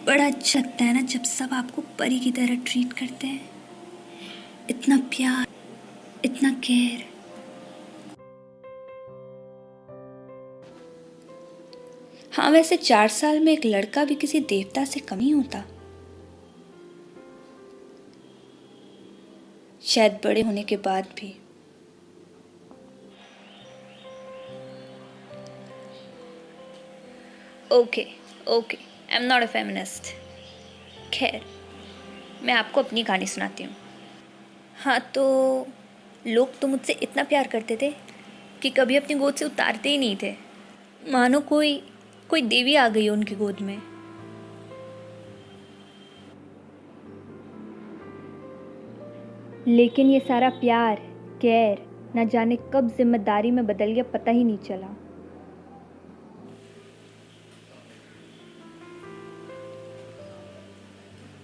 बड़ा अच्छा लगता है ना जब सब आपको परी की तरह ट्रीट करते हैं। इतना प्यार, इतना केयर। हाँ, वैसे 4 साल में एक लड़का भी किसी देवता से कम ही होता। शायद बड़े होने के बाद भी। Okay okay, I am not a feminist. खैर, मैं आपको अपनी कहानी सुनाती हूँ। हाँ, तो लोग तो मुझसे इतना प्यार करते थे कि कभी अपनी गोद से उतारते ही नहीं थे, मानो कोई कोई देवी आ गई हो उनकी गोद में। लेकिन ये सारा प्यार, केयर, न जाने कब जिम्मेदारी में बदल गया, पता ही नहीं चला।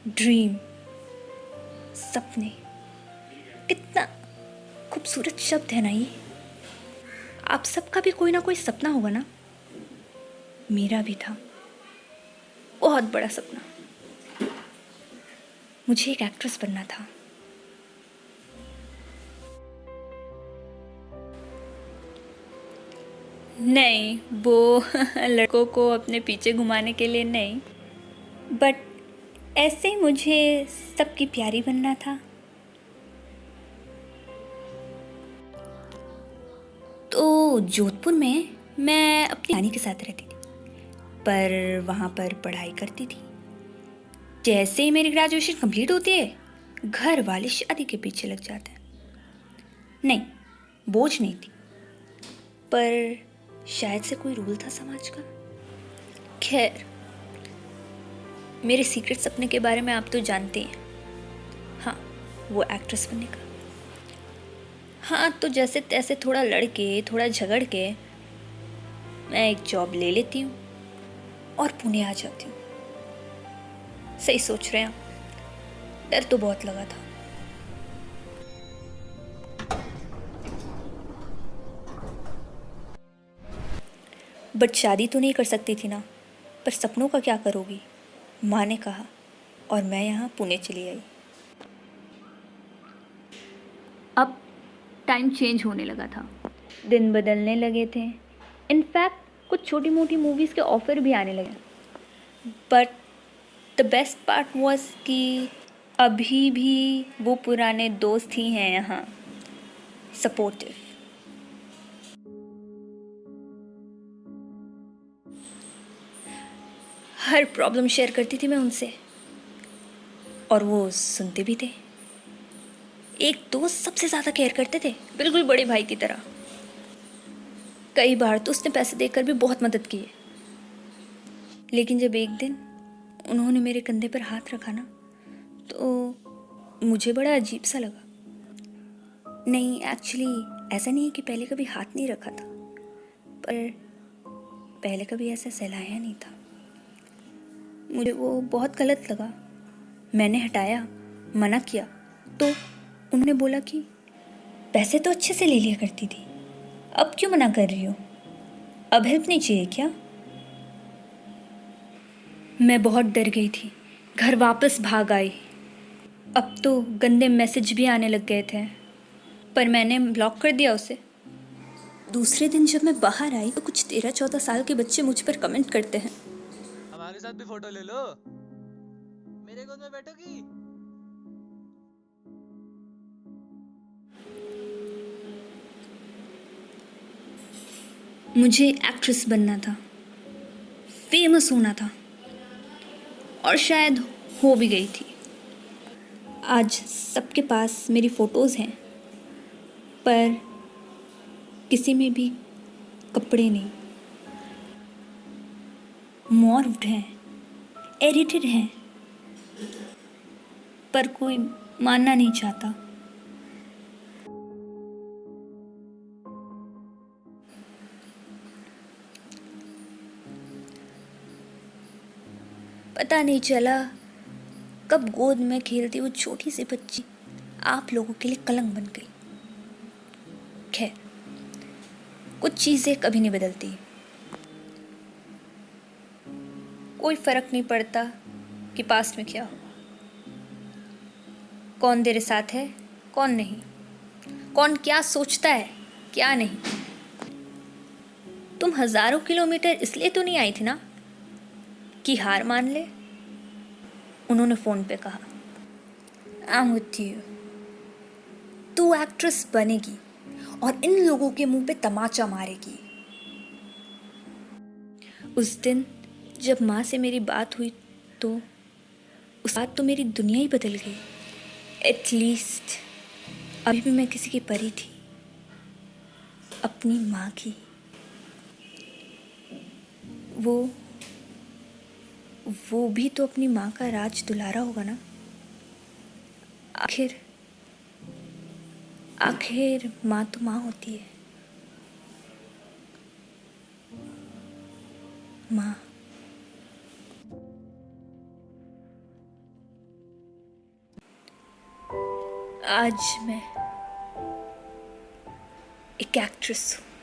ड्रीम, सपने, कितना खूबसूरत शब्द है ना ये। आप सबका भी कोई ना कोई सपना होगा ना। मेरा भी था, बहुत बड़ा सपना। मुझे एक एक्ट्रेस बनना था। नहीं, वो लड़कों को अपने पीछे घुमाने के लिए नहीं, बट ऐसे ही मुझे सबकी प्यारी बनना था। तो जोधपुर में मैं अपनी नानी के साथ रहती थी, पर वहाँ पर पढ़ाई करती थी। जैसे ही मेरी ग्रेजुएशन कंप्लीट होती है, घर वाले शादी के पीछे लग जाते हैं। नहीं, बोझ नहीं थी, पर शायद से कोई रूल था समाज का। खैर, मेरे सीक्रेट सपने के बारे में आप तो जानते हैं। हाँ, वो एक्ट्रेस बनने का। हाँ, तो जैसे तैसे थोड़ा लड़के, थोड़ा झगड़ के मैं एक जॉब ले लेती हूँ और पुणे आ जाती हूँ। सही सोच रहे हैं आप। डर तो बहुत लगा था। बट शादी तो नहीं कर सकती थी ना, पर सपनों का क्या करोगी, माँ ने कहा, और मैं यहाँ पुणे चली आई। अब टाइम चेंज होने लगा था, दिन बदलने लगे थे। इनफैक्ट कुछ छोटी मोटी मूवीज़ के ऑफ़र भी आने लगे। But the best part was कि अभी भी वो पुराने दोस्त ही हैं यहाँ, सपोर्टिव। हर प्रॉब्लम शेयर करती थी मैं उनसे, और वो सुनते भी थे। एक दोस्त सबसे ज़्यादा केयर करते थे, बिल्कुल बड़े भाई की तरह। कई बार तो उसने पैसे देकर भी बहुत मदद की है। लेकिन जब एक दिन उन्होंने मेरे कंधे पर हाथ रखा ना, तो मुझे बड़ा अजीब सा लगा। नहीं, एक्चुअली ऐसा नहीं है कि पहले कभी हाथ नहीं रखा था, पर पहले कभी ऐसा सहलाया नहीं था। मुझे वो बहुत गलत लगा। मैंने हटाया, मना किया, तो उन्होंने बोला कि पैसे तो अच्छे से ले लिया करती थी, अब क्यों मना कर रही हो, अब हेल्प नहीं चाहिए क्या। मैं बहुत डर गई थी, घर वापस भाग आई। अब तो गंदे मैसेज भी आने लग गए थे, पर मैंने ब्लॉक कर दिया उसे। दूसरे दिन जब मैं बाहर आई तो कुछ 13-14 साल के बच्चे मुझ पर कमेंट करते हैं, हमारे साथ भी फोटो ले लो, मेरे गोद में बैठोगी। मुझे एक्ट्रेस बनना था, फेमस होना था, और शायद हो भी गई थी। आज सबके पास मेरी फ़ोटोज़ हैं, पर किसी में भी कपड़े नहीं। मॉर्फ्ड हैं, एडिटेड हैं, पर कोई मानना नहीं चाहता। पता नहीं चला कब गोद में खेलती वो छोटी सी बच्ची आप लोगों के लिए कलंक बन गई। खैर, कुछ चीज़ें कभी नहीं बदलती। कोई फ़र्क नहीं पड़ता कि पास्ट में क्या हुआ, कौन तेरे साथ है, कौन नहीं, कौन क्या सोचता है, क्या नहीं। तुम हजारों किलोमीटर इसलिए तो नहीं आई थी ना कि हार मान ले। उन्होंने फोन पे कहा, आई एम विथ यू। तू एक्ट्रेस बनेगी और इन लोगों के मुंह पे तमाचा मारेगी। उस दिन जब माँ से मेरी बात हुई तो उस बात तो मेरी दुनिया ही बदल गई। एटलीस्ट अभी भी मैं किसी की परी थी, अपनी माँ की। वो वो भी तो अपनी माँ का राज दुलारा होगा ना। आखिर आखिर माँ तो माँ होती है। माँ। आज मैं एक एक्ट्रेस हूँ।